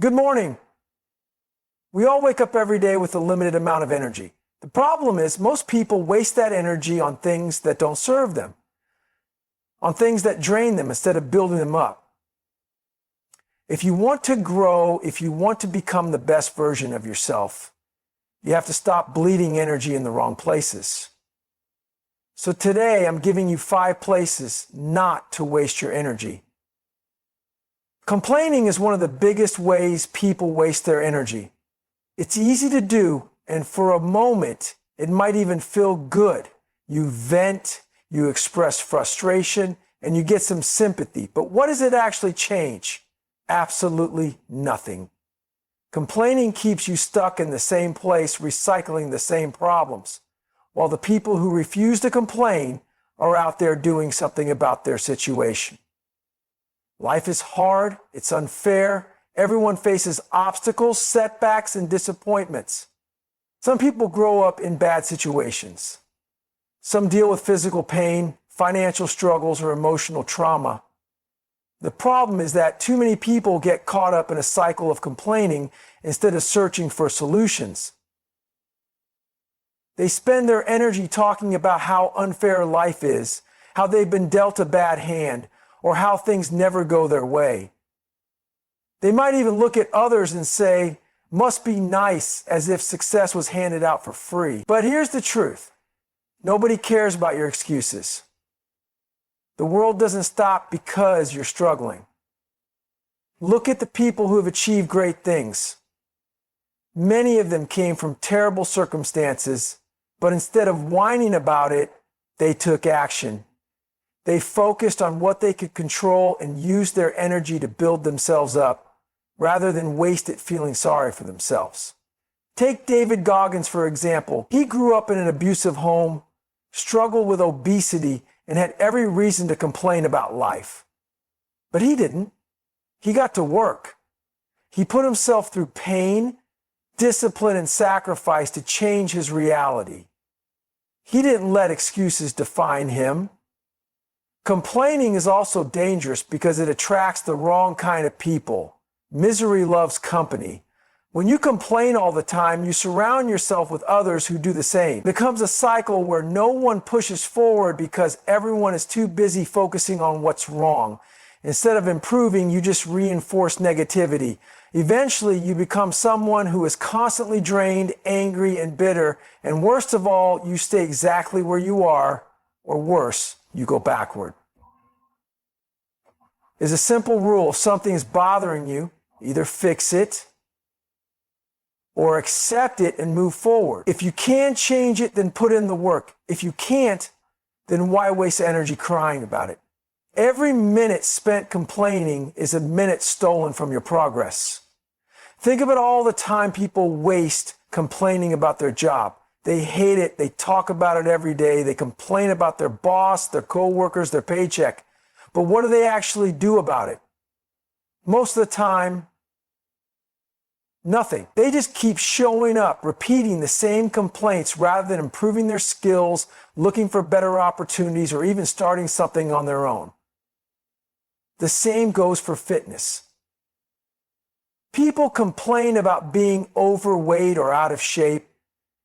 Good morning. We all wake up every day with a limited amount of energy. The problem is most people waste that energy on things that don't serve them, on things that drain them instead of building them up. If you want to grow, if you want to become the best version of yourself, you have to stop bleeding energy in the wrong places. So today I'm giving you 5 places not to waste your energy. Complaining is one of the biggest ways people waste their energy. It's easy to do, and for a moment, it might even feel good. You vent, you express frustration, and you get some sympathy. But what does it actually change? Absolutely nothing. Complaining keeps you stuck in the same place, recycling the same problems, while the people who refuse to complain are out there doing something about their situation. Life is hard, it's unfair, everyone faces obstacles, setbacks, and disappointments. Some people grow up in bad situations. Some deal with physical pain, financial struggles, or emotional trauma. The problem is that too many people get caught up in a cycle of complaining instead of searching for solutions. They spend their energy talking about how unfair life is, how they've been dealt a bad hand, or how things never go their way. They might even look at others and say, "Must be nice," as if success was handed out for free. But here's the truth. Nobody cares about your excuses. The world doesn't stop because you're struggling. Look at the people who have achieved great things. Many of them came from terrible circumstances, but instead of whining about it, they took action. They focused on what they could control and used their energy to build themselves up, rather than waste it feeling sorry for themselves. Take David Goggins, for example. He grew up in an abusive home, struggled with obesity, and had every reason to complain about life. But he didn't. He got to work. He put himself through pain, discipline, and sacrifice to change his reality. He didn't let excuses define him. Complaining is also dangerous because it attracts the wrong kind of people. Misery loves company. When you complain all the time, you surround yourself with others who do the same. It becomes a cycle where no one pushes forward because everyone is too busy focusing on what's wrong. Instead of improving, you just reinforce negativity. Eventually, you become someone who is constantly drained, angry, and bitter. And worst of all, you stay exactly where you are, or worse, you go backward. There's a simple rule. If something is bothering you, either fix it or accept it and move forward. If you can change it, then put in the work. If you can't, then why waste energy crying about it? Every minute spent complaining is a minute stolen from your progress. Think about all the time people waste complaining about their job. They hate it. They talk about it every day. They complain about their boss, their coworkers, their paycheck. But what do they actually do about it? Most of the time, nothing. They just keep showing up, repeating the same complaints rather than improving their skills, looking for better opportunities, or even starting something on their own. The same goes for fitness. People complain about being overweight or out of shape.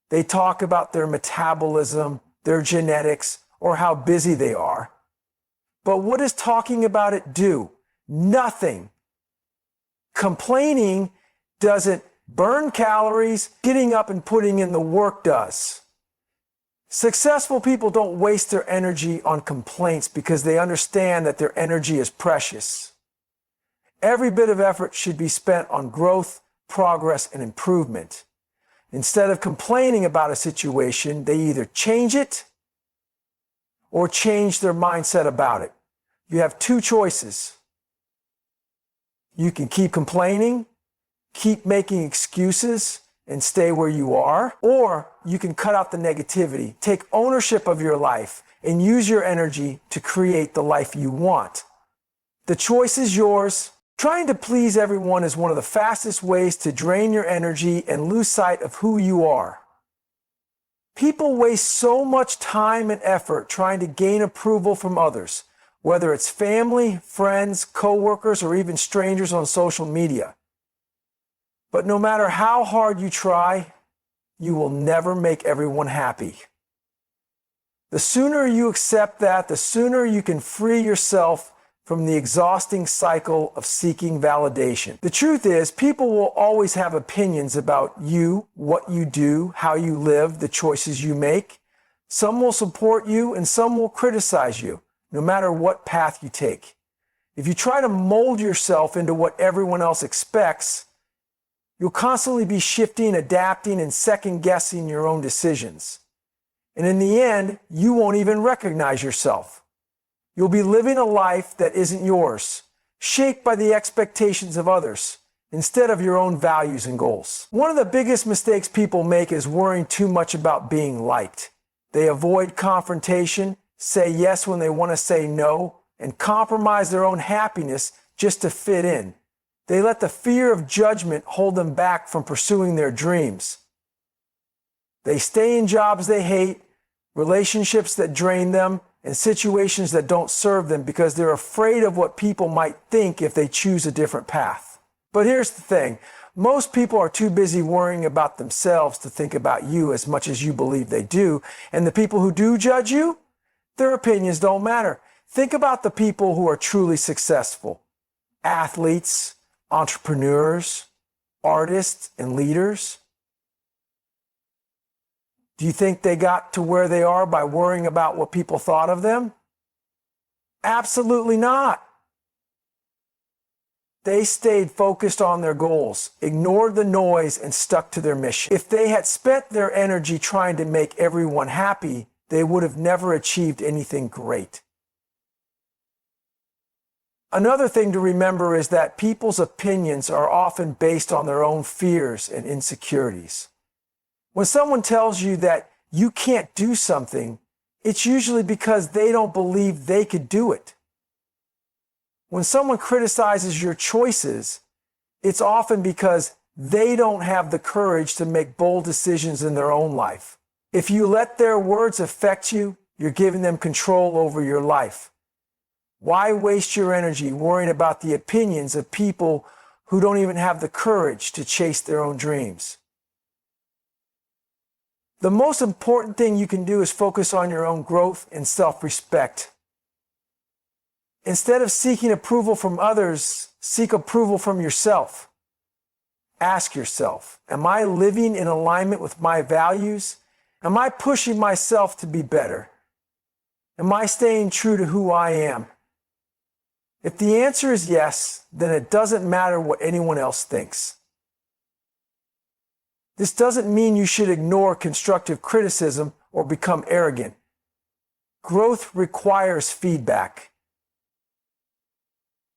They talk about their metabolism, their genetics, or how busy they are. But what does talking about it do? Nothing. Complaining doesn't burn calories. Getting up and putting in the work does. Successful people don't waste their energy on complaints because they understand that their energy is precious. Every bit of effort should be spent on growth, progress, and improvement. Instead of complaining about a situation, they either change it or change their mindset about it. You have 2 choices. You can keep complaining, keep making excuses, and stay where you are, or you can cut out the negativity, take ownership of your life, and use your energy to create the life you want. The choice is yours. Trying to please everyone is one of the fastest ways to drain your energy and lose sight of who you are. People waste so much time and effort trying to gain approval from others, whether it's family, friends, coworkers, or even strangers on social media. But no matter how hard you try, you will never make everyone happy. The sooner you accept that, the sooner you can free yourself from the exhausting cycle of seeking validation. The truth is, people will always have opinions about you, what you do, how you live, the choices you make. Some will support you and some will criticize you, no matter what path you take. If you try to mold yourself into what everyone else expects, you'll constantly be shifting, adapting, and second-guessing your own decisions. And in the end, you won't even recognize yourself. You'll be living a life that isn't yours, shaped by the expectations of others, instead of your own values and goals. One of the biggest mistakes people make is worrying too much about being liked. They avoid confrontation, say yes when they want to say no, and compromise their own happiness just to fit in. They let the fear of judgment hold them back from pursuing their dreams. They stay in jobs they hate, relationships that drain them, and situations that don't serve them because they're afraid of what people might think if they choose a different path. But here's the thing. Most people are too busy worrying about themselves to think about you as much as you believe they do. And the people who do judge you, their opinions don't matter. Think about the people who are truly successful. Athletes, entrepreneurs, artists, and leaders. Do you think they got to where they are by worrying about what people thought of them? Absolutely not. They stayed focused on their goals, ignored the noise, and stuck to their mission. If they had spent their energy trying to make everyone happy, they would have never achieved anything great. Another thing to remember is that people's opinions are often based on their own fears and insecurities. When someone tells you that you can't do something, it's usually because they don't believe they could do it. When someone criticizes your choices, it's often because they don't have the courage to make bold decisions in their own life. If you let their words affect you, you're giving them control over your life. Why waste your energy worrying about the opinions of people who don't even have the courage to chase their own dreams? The most important thing you can do is focus on your own growth and self-respect. Instead of seeking approval from others, seek approval from yourself. Ask yourself, am I living in alignment with my values? Am I pushing myself to be better? Am I staying true to who I am? If the answer is yes, then it doesn't matter what anyone else thinks. This doesn't mean you should ignore constructive criticism or become arrogant. Growth requires feedback.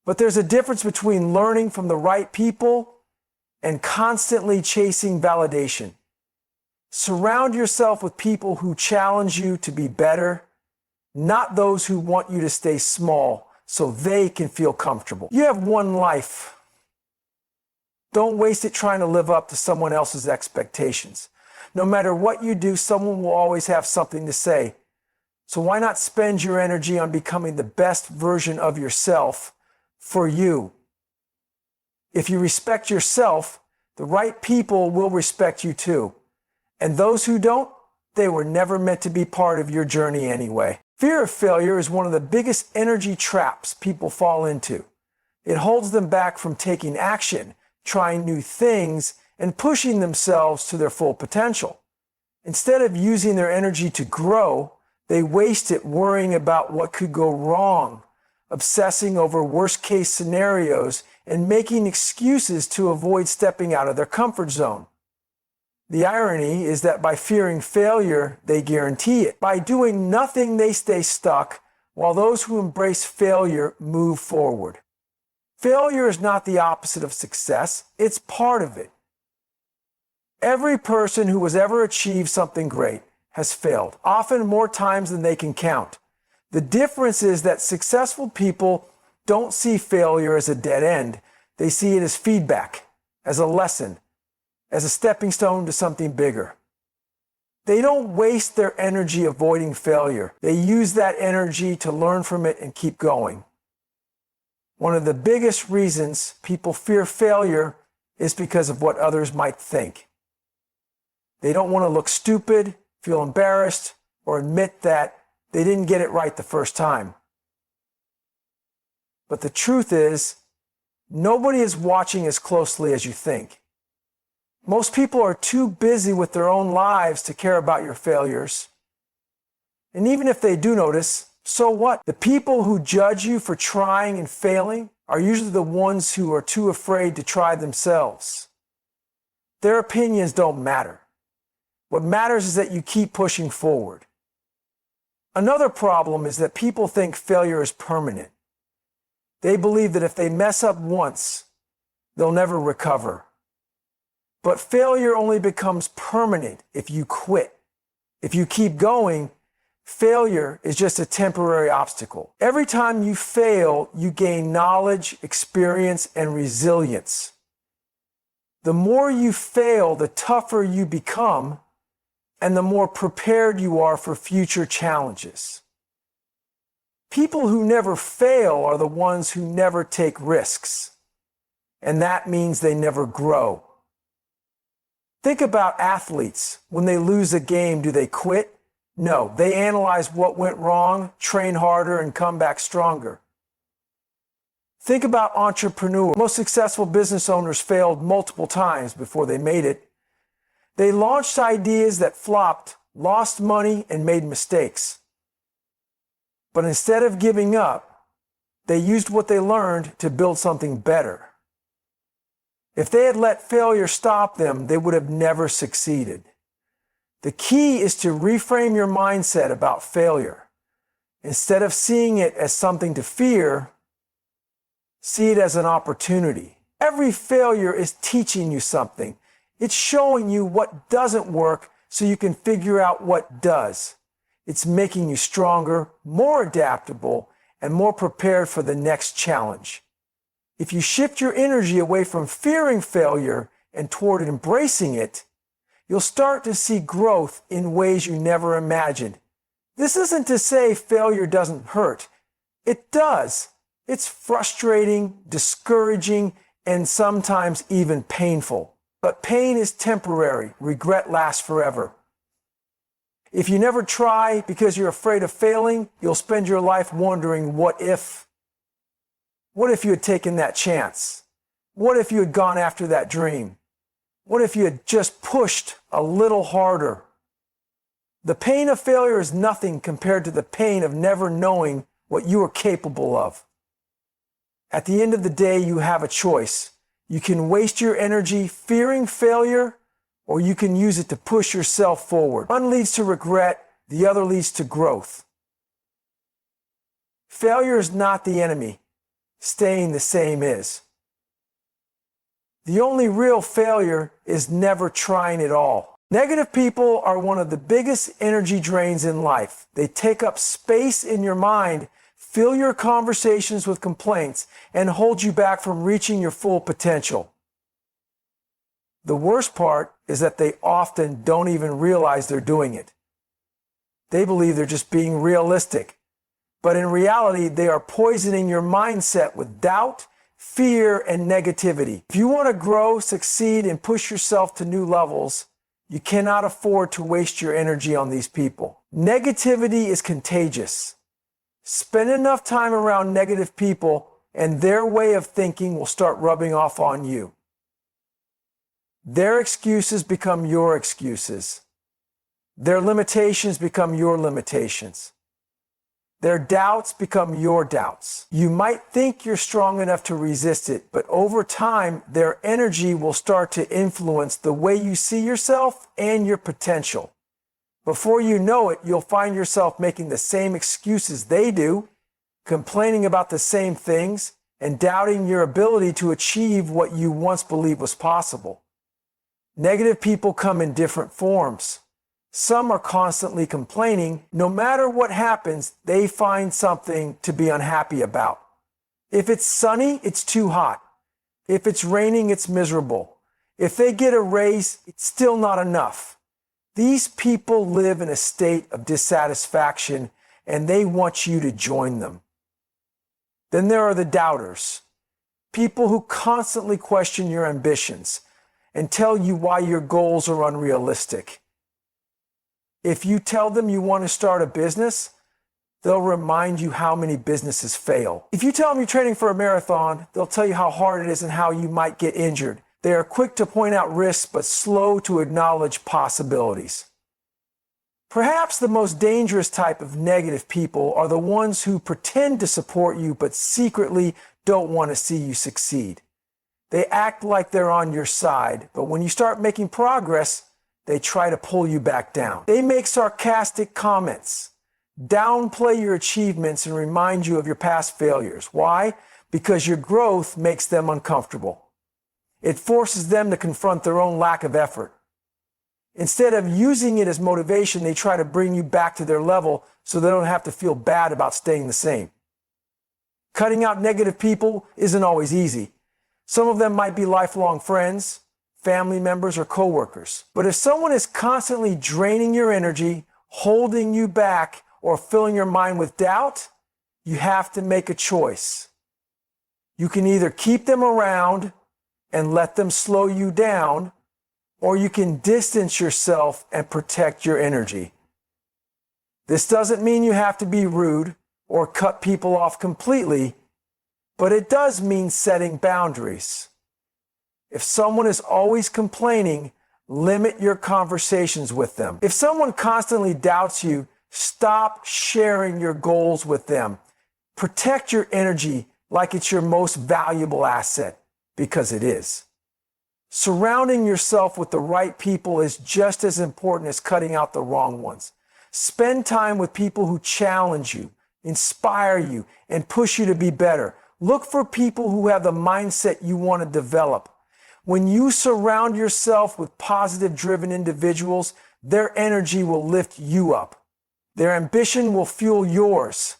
But there's a difference between learning from the right people and constantly chasing validation. Surround yourself with people who challenge you to be better, not those who want you to stay small so they can feel comfortable. You have one life. Don't waste it trying to live up to someone else's expectations. No matter what you do, someone will always have something to say. So why not spend your energy on becoming the best version of yourself for you? If you respect yourself, the right people will respect you too. And those who don't, they were never meant to be part of your journey anyway. Fear of failure is one of the biggest energy traps people fall into. It holds them back from taking action, trying new things, and pushing themselves to their full potential. Instead of using their energy to grow, they waste it worrying about what could go wrong, obsessing over worst-case scenarios, and making excuses to avoid stepping out of their comfort zone. The irony is that by fearing failure, they guarantee it. By doing nothing, they stay stuck, while those who embrace failure move forward. Failure is not the opposite of success, it's part of it. Every person who has ever achieved something great has failed, often more times than they can count. The difference is that successful people don't see failure as a dead end. They see it as feedback, as a lesson, as a stepping stone to something bigger. They don't waste their energy avoiding failure. They use that energy to learn from it and keep going. One of the biggest reasons people fear failure is because of what others might think. They don't want to look stupid, feel embarrassed, or admit that they didn't get it right the first time. But the truth is, nobody is watching as closely as you think. Most people are too busy with their own lives to care about your failures. And even if they do notice, so what? The people who judge you for trying and failing are usually the ones who are too afraid to try themselves. Their opinions don't matter. What matters is that you keep pushing forward. Another problem is that people think failure is permanent. They believe that if they mess up once, they'll never recover. But failure only becomes permanent if you quit. If you keep going, failure is just a temporary obstacle. Every time you fail, you gain knowledge, experience, and resilience. The more you fail, the tougher you become, and the more prepared you are for future challenges. People who never fail are the ones who never take risks, and that means they never grow. Think about athletes. When they lose a game, do they quit? No, they analyze what went wrong, train harder, and come back stronger. Think about entrepreneurs. Most successful business owners failed multiple times before they made it. They launched ideas that flopped, lost money, and made mistakes. But instead of giving up, they used what they learned to build something better. If they had let failure stop them, they would have never succeeded. The key is to reframe your mindset about failure. Instead of seeing it as something to fear, see it as an opportunity. Every failure is teaching you something. It's showing you what doesn't work so you can figure out what does. It's making you stronger, more adaptable, and more prepared for the next challenge. If you shift your energy away from fearing failure and toward embracing it, you'll start to see growth in ways you never imagined. This isn't to say failure doesn't hurt. It does. It's frustrating, discouraging, and sometimes even painful. But pain is temporary. Regret lasts forever. If you never try because you're afraid of failing, you'll spend your life wondering, what if? What if you had taken that chance? What if you had gone after that dream? What if you had just pushed a little harder? The pain of failure is nothing compared to the pain of never knowing what you are capable of. At the end of the day, you have a choice. You can waste your energy fearing failure, or you can use it to push yourself forward. One leads to regret, the other leads to growth. Failure is not the enemy. Staying the same is. The only real failure is never trying at all. Negative people are one of the biggest energy drains in life. They take up space in your mind, fill your conversations with complaints, and hold you back from reaching your full potential. The worst part is that they often don't even realize they're doing it. They believe they're just being realistic. But in reality, they are poisoning your mindset with doubt, fear, and negativity. If you want to grow, succeed, and push yourself to new levels, you cannot afford to waste your energy on these people. Negativity is contagious. Spend enough time around negative people, and their way of thinking will start rubbing off on you. Their excuses become your excuses. Their limitations become your limitations. Their doubts become your doubts. You might think you're strong enough to resist it, but over time, their energy will start to influence the way you see yourself and your potential. Before you know it, you'll find yourself making the same excuses they do, complaining about the same things, and doubting your ability to achieve what you once believed was possible. Negative people come in different forms. Some are constantly complaining. No matter what happens, they find something to be unhappy about. If it's sunny, it's too hot. If it's raining, it's miserable. If they get a raise, it's still not enough. These people live in a state of dissatisfaction, and they want you to join them. Then there are the doubters. People who constantly question your ambitions and tell you why your goals are unrealistic. If you tell them you want to start a business, they'll remind you how many businesses fail. If you tell them you're training for a marathon, they'll tell you how hard it is and how you might get injured. They are quick to point out risks, but slow to acknowledge possibilities. Perhaps the most dangerous type of negative people are the ones who pretend to support you, but secretly don't want to see you succeed. They act like they're on your side, but when you start making progress, they try to pull you back down. They make sarcastic comments, downplay your achievements, and remind you of your past failures. Why? Because your growth makes them uncomfortable. It forces them to confront their own lack of effort. Instead of using it as motivation, they try to bring you back to their level so they don't have to feel bad about staying the same. Cutting out negative people isn't always easy. Some of them might be lifelong friends, family members, or coworkers. But if someone is constantly draining your energy, holding you back, or filling your mind with doubt, you have to make a choice. You can either keep them around and let them slow you down, or you can distance yourself and protect your energy. This doesn't mean you have to be rude or cut people off completely, but it does mean setting boundaries. If someone is always complaining, limit your conversations with them. If someone constantly doubts you, stop sharing your goals with them. Protect your energy like it's your most valuable asset, because it is. Surrounding yourself with the right people is just as important as cutting out the wrong ones. Spend time with people who challenge you, inspire you, and push you to be better. Look for people who have the mindset you want to develop. When you surround yourself with positive, driven individuals, their energy will lift you up. Their ambition will fuel yours.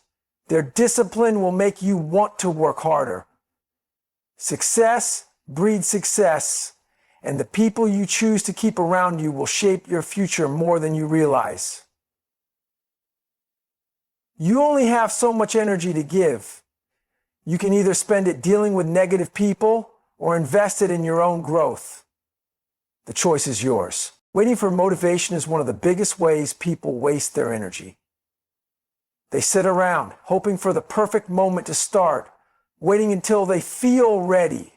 Their discipline will make you want to work harder. Success breeds success, and the people you choose to keep around you will shape your future more than you realize. You only have so much energy to give. You can either spend it dealing with negative people or invest it in your own growth. The choice is yours. Waiting for motivation is one of the biggest ways people waste their energy. They sit around hoping for the perfect moment to start, waiting until they feel ready,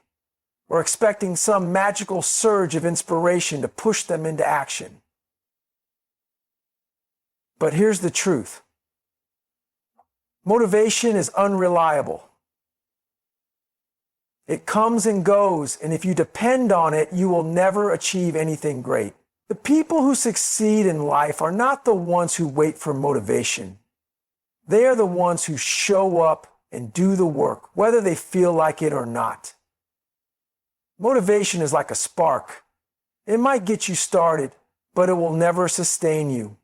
or expecting some magical surge of inspiration to push them into action. But here's the truth. Motivation is unreliable. It comes and goes, and if you depend on it, you will never achieve anything great. The people who succeed in life are not the ones who wait for motivation. They are the ones who show up and do the work, whether they feel like it or not. Motivation is like a spark. It might get you started, but it will never sustain you.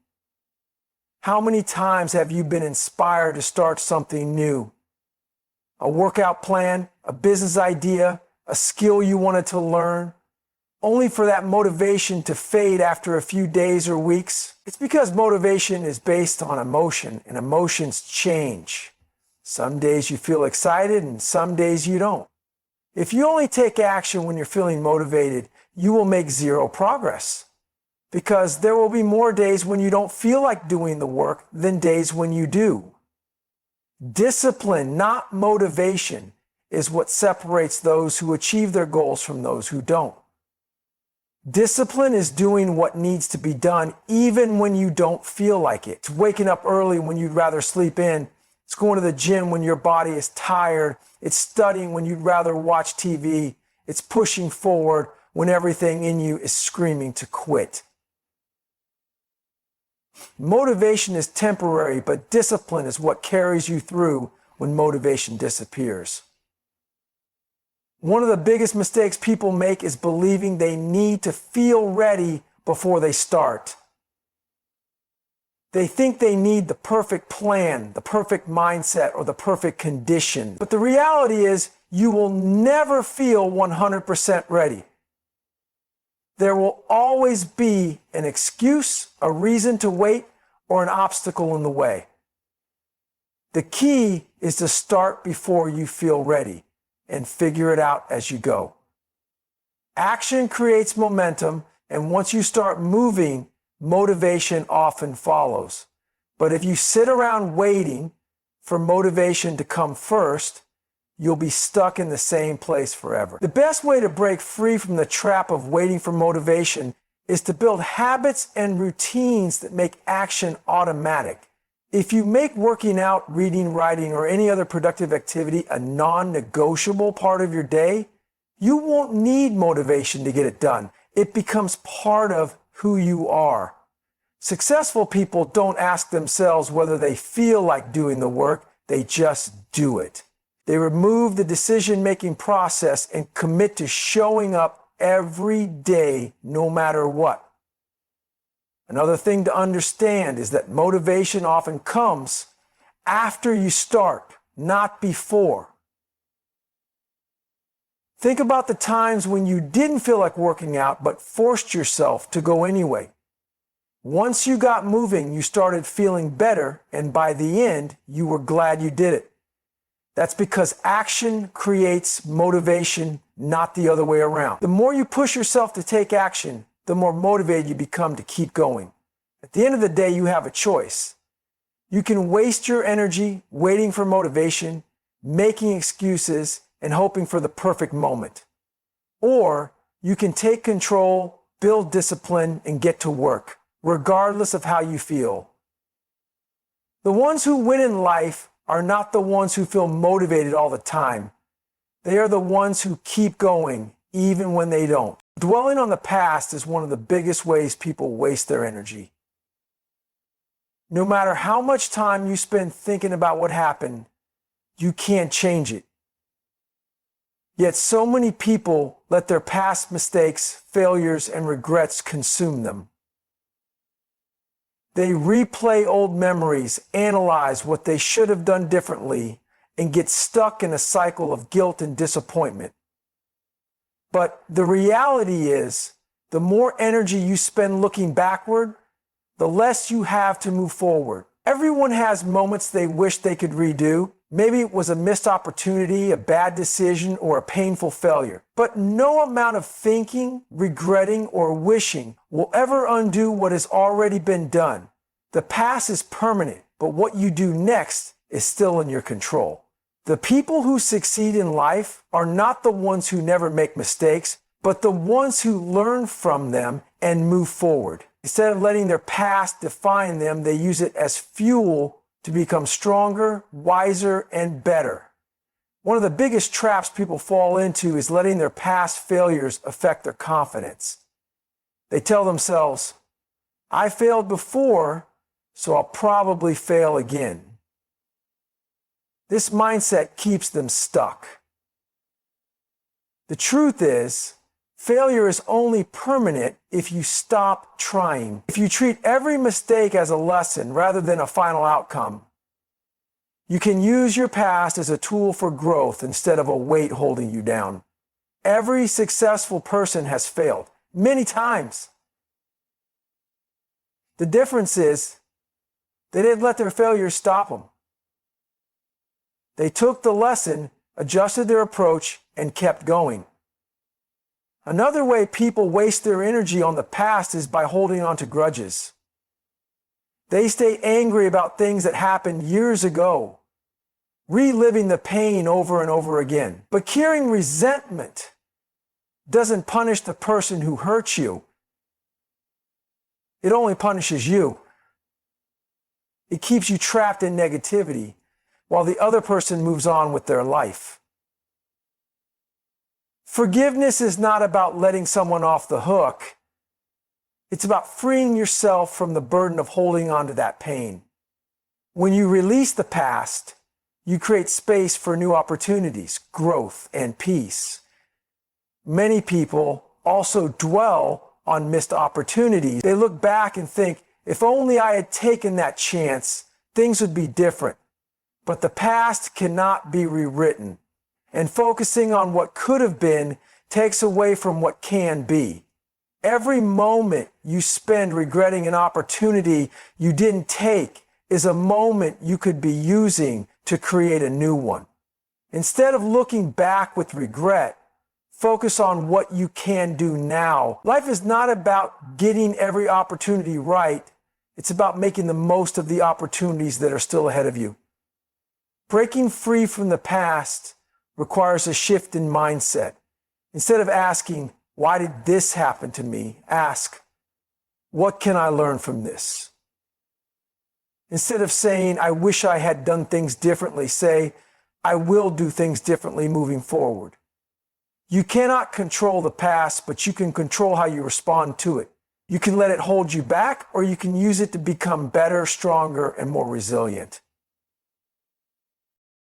How many times have you been inspired to start something new? A workout plan, a business idea, a skill you wanted to learn, only for that motivation to fade after a few days or weeks? It's because motivation is based on emotion, and emotions change. Some days you feel excited and some days you don't. If you only take action when you're feeling motivated, you will make zero progress, because there will be more days when you don't feel like doing the work than days when you do. Discipline, not motivation, is what separates those who achieve their goals from those who don't. Discipline is doing what needs to be done even when you don't feel like it. It's waking up early when you'd rather sleep in. It's going to the gym when your body is tired. It's studying when you'd rather watch TV. It's pushing forward when everything in you is screaming to quit. Motivation is temporary, but discipline is what carries you through when motivation disappears. One of the biggest mistakes people make is believing they need to feel ready before they start. They think they need the perfect plan, the perfect mindset, or the perfect condition. But the reality is, you will never feel 100% ready. There will always be an excuse, a reason to wait, or an obstacle in the way. The key is to start before you feel ready and figure it out as you go. Action creates momentum, and once you start moving, motivation often follows. But if you sit around waiting for motivation to come first, you'll be stuck in the same place forever. The best way to break free from the trap of waiting for motivation is to build habits and routines that make action automatic. If you make working out, reading, writing, or any other productive activity a non-negotiable part of your day, you won't need motivation to get it done. It becomes part of who you are. Successful people don't ask themselves whether they feel like doing the work, they just do it. They remove the decision-making process and commit to showing up every day, no matter what. Another thing to understand is that motivation often comes after you start, not before. Think about the times when you didn't feel like working out but forced yourself to go anyway. Once you got moving, you started feeling better, and by the end, you were glad you did it. That's because action creates motivation, not the other way around. The more you push yourself to take action, the more motivated you become to keep going. At the end of the day, you have a choice. You can waste your energy waiting for motivation, making excuses, and hoping for the perfect moment. Or you can take control, build discipline, and get to work, regardless of how you feel. The ones who win in life are not the ones who feel motivated all the time. They are the ones who keep going, even when they don't. Dwelling on the past is one of the biggest ways people waste their energy. No matter how much time you spend thinking about what happened, you can't change it. Yet so many people let their past mistakes, failures, and regrets consume them. They replay old memories, analyze what they should have done differently, and get stuck in a cycle of guilt and disappointment. But the reality is, the more energy you spend looking backward, the less you have to move forward. Everyone has moments they wish they could redo. Maybe it was a missed opportunity, a bad decision, or a painful failure. But no amount of thinking, regretting, or wishing will ever undo what has already been done. The past is permanent, but what you do next is still in your control. The people who succeed in life are not the ones who never make mistakes, but the ones who learn from them and move forward. Instead of letting their past define them, they use it as fuel to become stronger, wiser, and better. One of the biggest traps people fall into is letting their past failures affect their confidence. They tell themselves, I failed before, so I'll probably fail again. This mindset keeps them stuck. The truth is, failure is only permanent if you stop trying. If you treat every mistake as a lesson rather than a final outcome, you can use your past as a tool for growth instead of a weight holding you down. Every successful person has failed, many times. The difference is, they didn't let their failures stop them. They took the lesson, adjusted their approach, and kept going. Another way people waste their energy on the past is by holding on to grudges. They stay angry about things that happened years ago, reliving the pain over and over again. But carrying resentment doesn't punish the person who hurt you. It only punishes you. It keeps you trapped in negativity while the other person moves on with their life. Forgiveness is not about letting someone off the hook. It's about freeing yourself from the burden of holding on to that pain. When you release the past, you create space for new opportunities, growth, and peace. Many people also dwell on missed opportunities. They look back and think, if only I had taken that chance, things would be different. But the past cannot be rewritten, and focusing on what could have been takes away from what can be. Every moment you spend regretting an opportunity you didn't take is a moment you could be using to create a new one. Instead of looking back with regret, focus on what you can do now. Life is not about getting every opportunity right. It's about making the most of the opportunities that are still ahead of you. Breaking free from the past requires a shift in mindset. Instead of asking, why did this happen to me? Ask, what can I learn from this? Instead of saying, I wish I had done things differently, say, I will do things differently moving forward. You cannot control the past, but you can control how you respond to it. You can let it hold you back, or you can use it to become better, stronger, and more resilient.